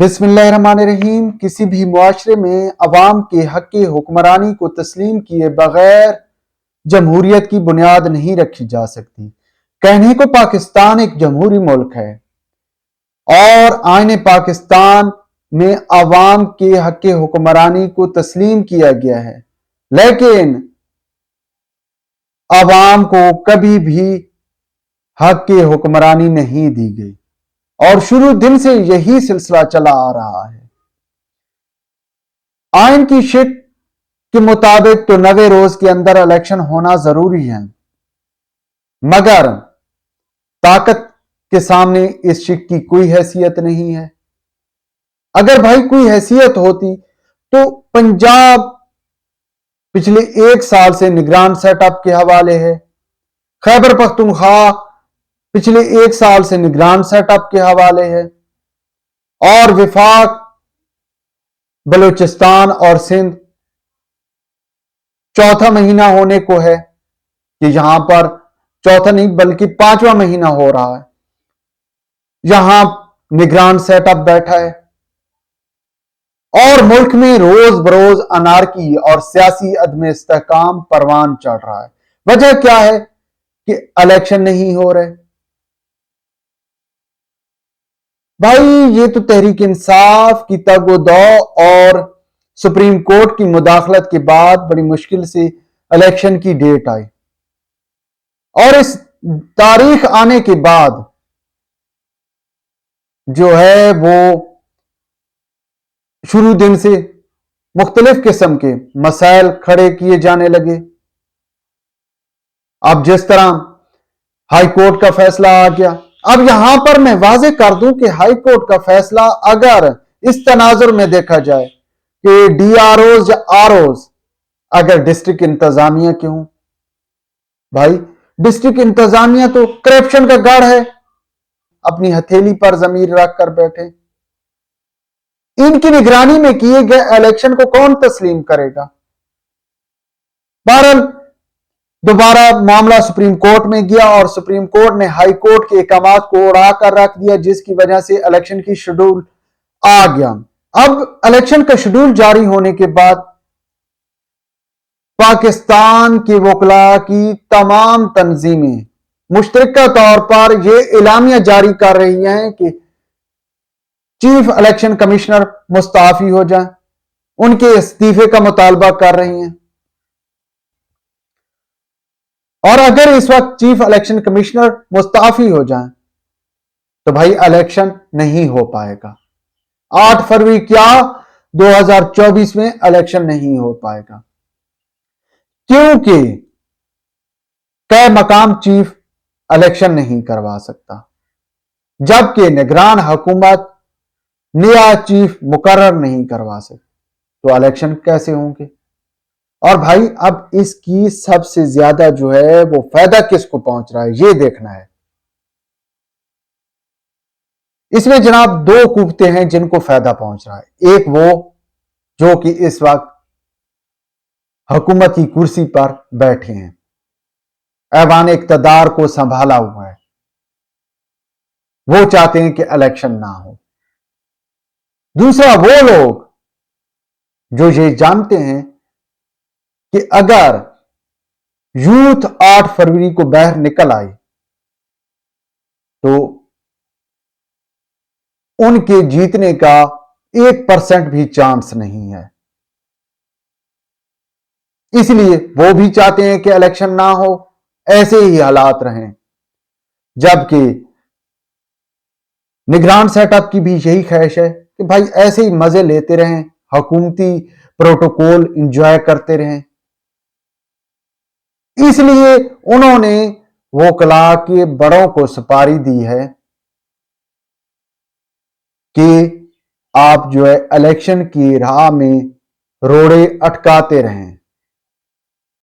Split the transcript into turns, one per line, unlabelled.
बिस्मिल्लाहिर्रहमानिर्रहीम। किसी भी मुआशरे में अवाम के हक की हुक्मरानी को तस्लीम किए बगैर जमहूरियत की बुनियाद नहीं रखी जा सकती। कहने को पाकिस्तान एक जमहूरी मुल्क है और आईन पाकिस्तान में अवाम के हक की हुक्मरानी को तस्लीम किया गया है, लेकिन अवाम को कभी भी हक की हुक्मरानी नहीं दी गई और शुरू दिन से यही सिलसिला चला आ रहा है। आइन की शिक के मुताबिक तो 90 रोज के अंदर इलेक्शन होना जरूरी है, मगर ताकत के सामने इस शिक की कोई हैसियत नहीं है। अगर भाई कोई हैसियत होती तो पंजाब पिछले 1 साल से निगरान सेटअप के हवाले है, खैबर पख्तूनख्वा पिछले 1 साल से निगरान सेटअप के हवाले है और विफाक बलूचिस्तान और सिंध चौथा महीना होने को है कि यहां पर चौथा नहीं बल्कि 5वां महीना हो रहा है, यहां निगरान सेटअप बैठा है और मुल्क में रोज बरोज अनारकी और सियासी अदम इस्तेहकाम परवान चढ़ रहा है। वजह क्या है कि इलेक्शन नहीं हो रहे। भाई ये तो तहरीक इंसाफ की तगोदो और सुप्रीम कोर्ट की मुदाखलत के बाद बड़ी मुश्किल से इलेक्शन की डेट आई और इस तारीख आने के बाद जो है वो शुरू दिन से मुख्तलिफ किस्म के मसाइल खड़े किए जाने लगे। अब जिस तरह हाई कोर्ट का फैसला आ गया, अब यहां पर मैं वाजे कर दूं कि हाई कोर्ट का फैसला अगर इस तनाजुर में देखा जाए कि डीआरओज या आरओज अगर डिस्ट्रिक्ट इंतजामिया के हों, भाई डिस्ट्रिक्ट इंतजामिया तो करप्शन का गढ़ है, अपनी हथेली पर जमीर रख कर बैठे। इनकी निगरानी में किए गए इलेक्शन को कौन तस्लीम करेगा। बहरहाल दोबारा मामला सुप्रीम कोर्ट में गया और सुप्रीम कोर्ट ने हाई कोर्ट के अहकामात को उड़ा कर रख दिया, जिसकी वजह से इलेक्शन की शेड्यूल आ गया। अब इलेक्शन का शेड्यूल जारी होने के बाद पाकिस्तान के वकला की तमाम तंजीमें मुश्तरका तौर पर यह इलामिया जारी कर रही हैं कि चीफ इलेक्शन कमिश्नर मुस्ताफी हो जाए, उनके इस्तीफे का मुतालबा कर रही हैं। और अगर इस वक्त चीफ इलेक्शन कमिश्नर मुस्ताफी हो जाए तो भाई इलेक्शन नहीं हो पाएगा। 8 फरवरी क्या 2024 में इलेक्शन नहीं हो पाएगा, क्योंकि कै मकाम चीफ इलेक्शन नहीं करवा सकता, जबकि निगरान हुकूमत नया चीफ मुकर्रर नहीं करवा सकती, तो इलेक्शन कैसे होंगे। और भाई अब इसकी सबसे ज्यादा जो है वो फायदा किसको पहुंच रहा है ये देखना है। इसमें जनाब 2 कुव्वतें हैं जिनको फायदा पहुंच रहा है। एक वो जो कि इस वक्त हुकूमत की कुर्सी पर बैठे हैं, ऐवान इक्तदार को संभाला हुआ है, वो चाहते हैं कि इलेक्शन ना हो। दूसरा वो लोग जो ये जानते हैं कि अगर यूथ 8 फरवरी को बाहर निकल आई तो उनके जीतने का 1% भी चांस नहीं है, इसलिए वो भी चाहते हैं कि इलेक्शन ना हो, ऐसे ही हालात रहें। जबकि निगरान सेटअप की भी यही ख्वाहिश है कि भाई ऐसे ही मजे लेते रहें, हुकूमती प्रोटोकॉल एंजॉय करते रहें। इसलिए उन्होंने वकला के बड़ों को सुपारी दी है कि आप जो है इलेक्शन की राह में रोड़े अटकाते रहें।